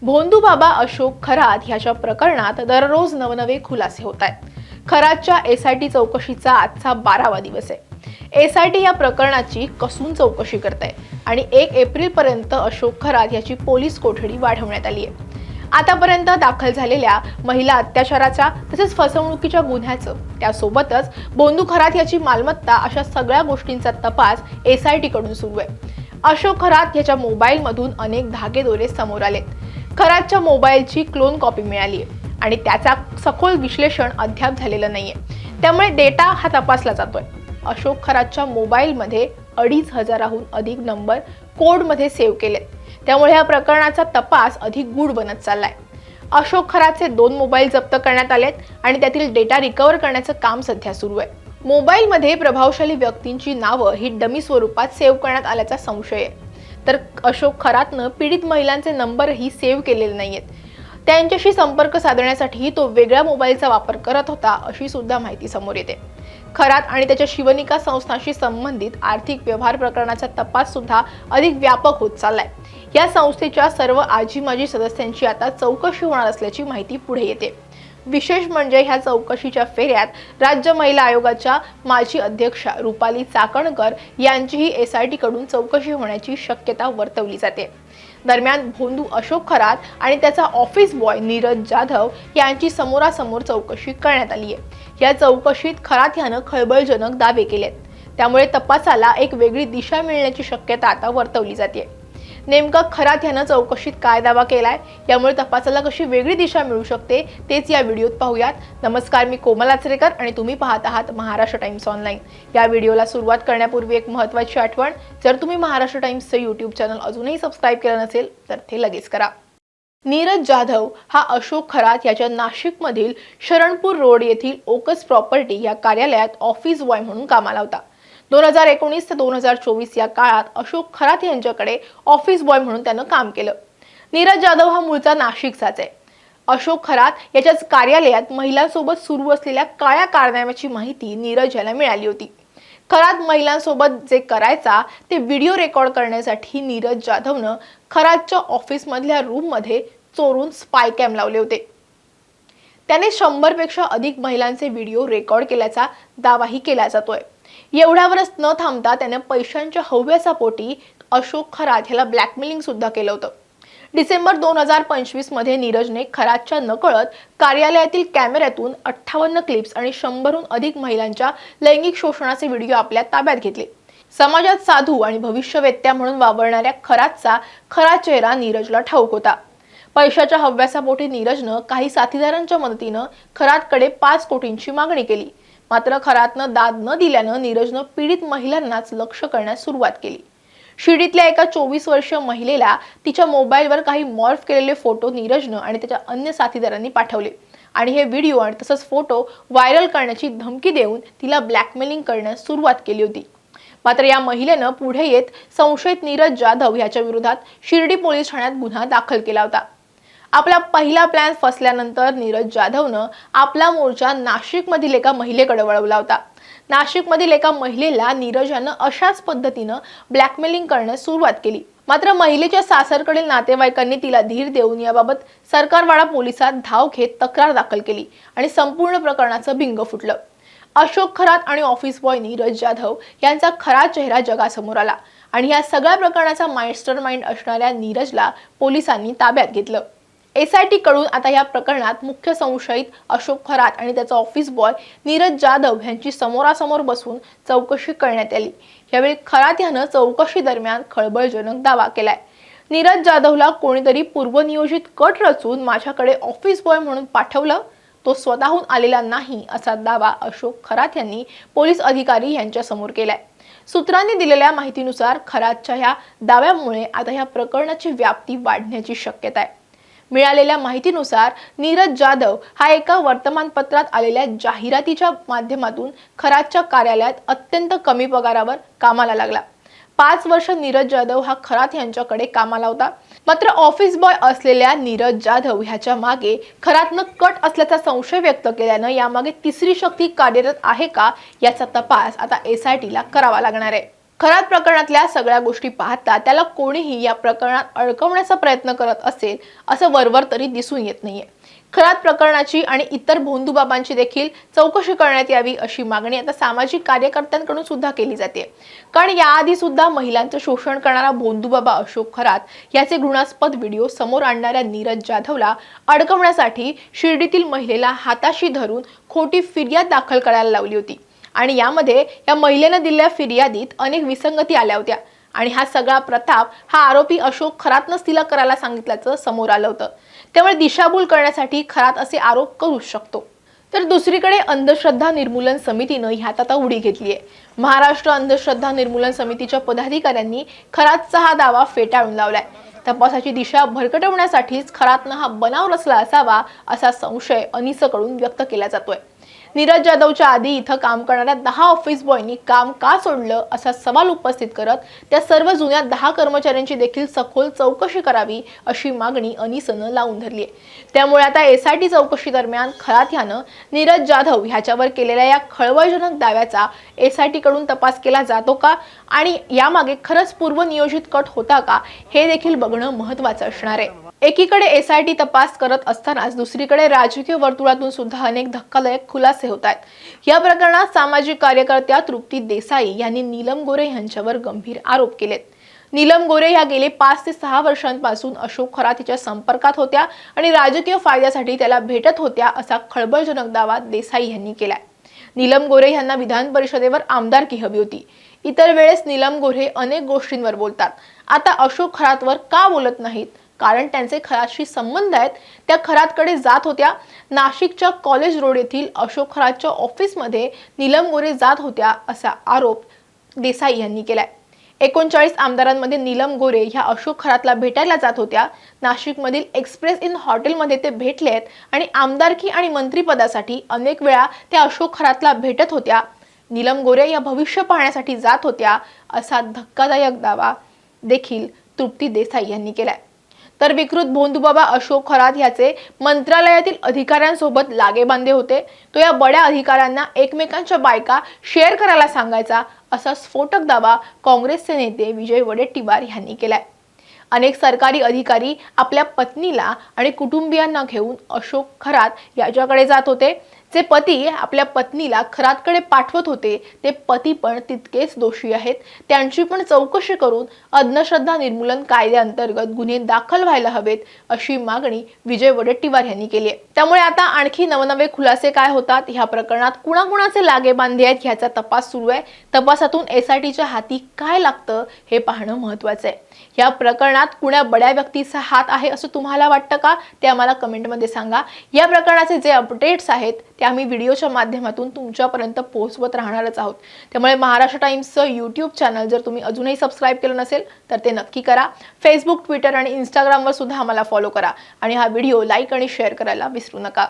भोंदूबाबा अशोक खरात ह्याच्या प्रकरणात दररोज नवनवे खुलासे होत आहेत. खरातच्या एसआयटी चौकशीचा आजचा 12वा दिवस आहे. एसआयटी या प्रकरणाची कसून चौकशी करत आहे आणि 1 एप्रिलपर्यंत अशोक खरात याची पोलीस कोठडी वाढवण्यात आली आहे. आतापर्यंत दाखल झालेल्या महिला अत्याचाराच्या तसेच फसवणुकीच्या गुन्ह्याचं त्यासोबतच भोंदू खरात याची मालमत्ता अशा सगळ्या गोष्टींचा तपास एसआयटी कडून सुरू आहे. अशोक खरात याच्या मोबाईलमधून अनेक धागेदोरे समोर आलेत. खरातच्या मोबाईलची क्लोन कॉपी मिळाली आहे आणि त्याचा सखोल विश्लेषण अद्याप झालेलं नाहीये. त्यामुळे डेटा हा तपासला जातोय. अशोक खरातच्या मोबाईलमध्ये 2500हून अधिक नंबर कोडमध्ये सेव्ह केलेत. त्यामुळे या प्रकरणाचा तपास अधिक गूढ बनत चाललाय. अशोक खरातचे 2 मोबाईल जप्त करण्यात आलेत आणि त्यातील डेटा रिकव्हर करण्याचं काम सध्या सुरू आहे. मोबाईलमध्ये प्रभावशाली व्यक्तींची नावं ही डमी स्वरूपात सेव्ह करण्यात आल्याचा संशय आहे. तर अशोक खरातनं पीडित महिलांचे नंबरही सेव्ह केलेले नाहीयेत. त्यांच्याशी संपर्क साधण्यासाठी तो वेगळ्या मोबाईलचा वापर करत होता अशी सुद्धा माहिती समोर येते. खरात आणि त्याच्या शिवनिका संस्थांशी संबंधित आर्थिक व्यवहार प्रकरणाचा तपास सुद्धा अधिक व्यापक होत चाललाय. या संस्थेच्या सर्व आजी-माजी सदस्यांची आता चौकशी होणार असल्याची माहिती पुढे येते. विशेष म्हणजे ह्या चौकशीच्या फेऱ्यात राज्य महिला आयोगाच्या माजी अध्यक्षा रुपाली चाकणकर यांचीही एसआयटी कडून चौकशी होण्याची शक्यता वर्तवली जाते. दरम्यान भोंदू अशोक खरात आणि त्याचा ऑफिस बॉय नीरज जाधव यांची समोरासमोर चौकशी करण्यात आली आहे. या चौकशीत खरात यानं खळबळजनक दावे केलेत. त्यामुळे तपासाला एक वेगळी दिशा मिळण्याची शक्यता आता वर्तवली जाते. नेमका खरात यानं चौकशीत काय दावा केलाय, यामुळे तपासाला कशी वेगळी दिशा मिळू शकते तेच या व्हिडिओत पाहूयात. नमस्कार, मी कोमल आचरेकर आणि तुम्ही पाहत आहात महाराष्ट्र टाइम्स ऑनलाईन. या व्हिडिओला सुरुवात करण्यापूर्वी एक महत्त्वाची आठवण, जर तुम्ही महाराष्ट्र टाइम्सचं यूट्यूब चॅनल अजूनही सबस्क्राईब केलं नसेल तर ते लगेच करा. नीरज जाधव हा अशोक खरात याच्या नाशिकमधील शरणपूर रोड येथील ओकस प्रॉपर्टी या कार्यालयात ऑफिस बॉय म्हणून कामाला होता. 2019 ते 2024 या काळात अशोक खरात यांच्याकडे ऑफिस बॉय म्हणून त्यानं काम केलं. नीरज जाधव हा मूळचा नाशिकचाच आहे. अशोक खरात याच्याच कार्यालयात महिलांसोबत सुरू असलेल्या काळ्या कारनाम्याची माहिती नीरज याला मिळाली होती. खरात महिलांसोबत जे करायचा ते व्हिडिओ रेकॉर्ड करण्यासाठी नीरज जाधवनं खरातच्या ऑफिसमधल्या रूममध्ये चोरून स्पाय कॅम लावले होते. त्याने 100 पेक्षा अधिक महिलांचे व्हिडिओ रेकॉर्ड केल्याचा दावाही केला जातोय. एवढ्यावरच न थांबता त्याने पैशांच्या हव्यासा पोटी अशोक खरात ह्याला ब्लॅकमेलिंग सुद्धा केलं होतं. डिसेंबर 2025 मध्ये नीरजने खरातच्या नकळत कार्यालयातील कॅमेऱ्यातून 58 क्लिप्स आणि 100हून अधिक महिलांच्या लैंगिक शोषणाचे व्हिडिओ आपल्या ताब्यात घेतले. समाजात साधू आणि भविष्यवेत्या म्हणून वावरणाऱ्या खरातचा खरा चेहरा नीरजला ठाऊक होता. पैशाच्या हव्यासापोटी नीरजनं काही साथीदारांच्या मदतीनं खरातकडे 5 कोटींची मागणी केली. मात्र खरातनं दाद न दिल्यानं नीरजनं पीडित महिलांनाच लक्ष करण्यास सुरुवात केली. शिर्डीतल्या एका 24 वर्षीय महिलेला तिच्या मोबाईलवर काही मॉर्फ केलेले फोटो नीरजनं आणि त्याच्या अन्य साथीदारांनी पाठवले आणि हे व्हिडिओ आणि तसंच फोटो व्हायरल करण्याची धमकी देऊन तिला ब्लॅकमेलिंग करण्यास सुरुवात केली होती. मात्र या महिलेनं पुढे येत संशयित नीरज जाधव याच्या विरोधात शिर्डी पोलीस ठाण्यात गुन्हा दाखल केला होता. आपला पहिला प्लॅन फसल्यानंतर नीरज जाधवनं आपला मोर्चा नाशिकमधील एका महिलेकडे वळवला होता. नाशिकमधील एका महिलेला नीरज यानं अशाच पद्धतीनं ब्लॅकमेलिंग करण्यास सुरुवात केली. मात्र महिलेच्या सासरकडील नातेवाईकांनी तिला धीर देऊन याबाबत सरकारवाडा पोलिसात धाव घेत तक्रार दाखल केली आणि संपूर्ण प्रकरणाचं बिंग फुटलं. अशोक खरात आणि ऑफिस बॉय नीरज जाधव यांचा खरा चेहरा जगासमोर आला आणि या सगळ्या प्रकरणाचा मास्टर माइंड असणाऱ्या नीरजला पोलिसांनी ताब्यात घेतलं. एसआयटी कडून आता या प्रकरणात मुख्य संशयित अशोक खरात आणि त्याचा ऑफिस बॉय नीरज जाधव यांची समोरासमोर बसून चौकशी करण्यात आली. यावेळी खरात यानं चौकशी दरम्यान खळबळजनक दावा केलाय. नीरज जाधवला कोणीतरी पूर्वनियोजित कट रचून माझ्याकडे ऑफिस बॉय म्हणून पाठवलं, तो स्वतःहून आलेला नाही असा दावा अशोक खरात यांनी पोलीस अधिकारी यांच्या समोर केलाय. सूत्रांनी दिलेल्या माहितीनुसार खरातच्या ह्या दाव्यामुळे आता या प्रकरणाची व्याप्ती वाढण्याची शक्यता आहे. मिळालेल्या माहितीनुसार नीरज जाधव हा एका वर्तमानपत्रात आलेल्या जाहिरातीच्या माध्यमातून खरातच्या कार्यालयात अत्यंत कमी पगारावर कामाला लागला. 5 वर्ष नीरज जाधव हा खरात यांच्याकडे कामाला होता. मात्र ऑफिस बॉय असलेल्या नीरज जाधव ह्याच्या मागे खरातनं कट असल्याचा संशय व्यक्त केल्यानं यामागे तिसरी शक्ती कार्यरत आहे का याचा तपास आता एसआयटीला करावा लागणार आहे. खरात प्रकरणातल्या सगळ्या गोष्टी पाहता त्याला कोणीही या प्रकरणात अडकवण्याचा प्रयत्न करत असेल असं वरवर तरी दिसून येत नाहीये. खरात प्रकरणाची आणि इतर भोंदूबाबांची देखील चौकशी करण्यात यावी अशी मागणी आता सामाजिक कार्यकर्त्यांकडून सुद्धा केली जाते. कारण याआधी सुद्धा महिलांचं शोषण करणारा भोंदूबाबा अशोक खरात याचे घृणास्पद व्हिडिओ समोर आणणाऱ्या नीरज जाधवला अडकवण्यासाठी शिर्डीतील महिलेला हाताशी धरून खोटी फिर्याद दाखल करायला लावली होती. आणि यामध्ये या महिलेनं दिलेल्या फिर्यादीत अनेक विसंगती आल्या होत्या आणि हा सगळा प्रताप हा आरोपी अशोक खरातनंच तिला करायला सांगितल्याचं समोर आलं होतं. त्यामुळे दिशाभूल करण्यासाठी खरात असे आरोप करू शकतो. तर दुसरीकडे अंधश्रद्धा निर्मूलन समितीनं ह्यात आता उडी घेतली आहे. महाराष्ट्र अंधश्रद्धा निर्मूलन समितीच्या पदाधिकाऱ्यांनी खरातचा हा दावा फेटाळून लावलाय. तपासाची दिशा भरकटवण्यासाठीच खरातनं हा बनाव रचला असावा असा संशय अनिसकडून व्यक्त केला जातोय. नीरज जाधवच्या आधी इथं काम करणाऱ्या 10 ऑफिस बॉयनी काम का सोडलं असा सवाल उपस्थित करत त्या सर्व जुन्या 10 कर्मचाऱ्यांची देखील सखोल चौकशी करावी अशी मागणी अनिसनं लावून धरली आहे. त्यामुळे आता एसआयटी चौकशी दरम्यान खरात यानं नीरज जाधव ह्याच्यावर केलेल्या या खळबळजनक दाव्याचा एसआयटी कडून तपास केला जातो का आणि यामागे खरंच पूर्वनियोजित कट होता का हे देखील बघणं महत्त्वाचं असणार आहे. एकीकडे एसआयटी तपास करत असतानाच दुसरीकडे राजकीय वर्तुळातून सुद्धा अनेक धक्कादायक खुलासे होत आहेत. या प्रकरणात सामाजिक कार्यकर्त्या तृप्ती देसाई यांनी नीलम गोरे यांच्यावर गंभीर आरोप केलेत. नीलम गोरे ह्या गेले 5 ते 6 वर्षांपासून अशोक खरात हिच्या संपर्कात होत्या आणि राजकीय फायद्यासाठी त्याला भेटत होत्या असा खळबळजनक दावा देसाई यांनी केलाय. नीलम गोरे यांना विधान परिषदेवर आमदारकी हवी होती. इतर वेळेस नीलम गोरे अनेक गोष्टींवर बोलतात. आता अशोक खरातवर का बोलत नाहीत? कारण त्यांचे खरातशी संबंध आहेत. त्या खरातकडे जात होत्या. नाशिकच्या कॉलेज रोड येथील अशोक खरातच्या ऑफिसमध्ये नीलम गोरे जात होत्या असा आरोप देसाई यांनी केलाय. 39 आमदारांमध्ये नीलम गोरे ह्या अशोक खरातला भेटायला जात होत्या. नाशिकमधील एक्सप्रेस इन हॉटेलमध्ये ते भेटलेत आणि आमदारकी आणि मंत्रिपदासाठी अनेक वेळा त्या अशोक खरातला भेटत होत्या. नीलम गोरे या भविष्य पाहण्यासाठी जात होत्या असा धक्कादायक दावा देखील तृप्ती देसाई यांनी केलाय. तर विकृत भोंदूबाबा अशोक खरात याचे मंत्रालयातील अधिकाऱ्यांसोबत लागेबांधे होते. तो या बड्या अधिकाऱ्यांना एकमेकांच्या बायका शेअर करायला सांगायचा असा स्फोटक दावा काँग्रेसचे नेते विजय वडेट्टीवार यांनी केलाय. अनेक सरकारी अधिकारी आपल्या पत्नीला आणि कुटुंबियांना घेऊन अशोक खरात याच्याकडे जात होते. जे पती आपल्या पत्नीला खरातकडे पाठवत होते ते पती पण तितकेच दोषी आहेत. त्यांची पण चौकशी करून अंधश्रद्धा निर्मूलन कायद्याअंतर्गत गुन्हे दाखल व्हायला हवेत अशी मागणी विजय वडेट्टीवार यांनी केली आहे. त्यामुळे आता आणखी नवनवे खुलासे काय होतात, ह्या प्रकरणात कुणाकुणाचे लागेबांधे आहेत ह्याचा तपास सुरू आहे. तपासातून एसआयटीच्या हाती काय लागतं हे पाहणं महत्त्वाचं आहे. या प्रकरणात कुण्या बड्या व्यक्तीचा हात आहे असं तुम्हाला वाटतं का ते आम्हाला कमेंटमध्ये सांगा. या प्रकरणाचे जे अपडेट्स आहेत ते आम्ही व्हिडिओच्या माध्यमातून तुमच्यापर्यंत पोहोचवत राहणारच आहोत. त्यामुळे महाराष्ट्र टाइम्सचं यूट्यूब चॅनल जर तुम्ही अजूनही सबस्क्राईब केलं नसेल तर ते नक्की करा. फेसबुक, ट्विटर आणि इंस्टाग्रामवर सुद्धा आम्हाला फॉलो करा आणि हा व्हिडिओ लाईक आणि शेअर करायला विसरू नका.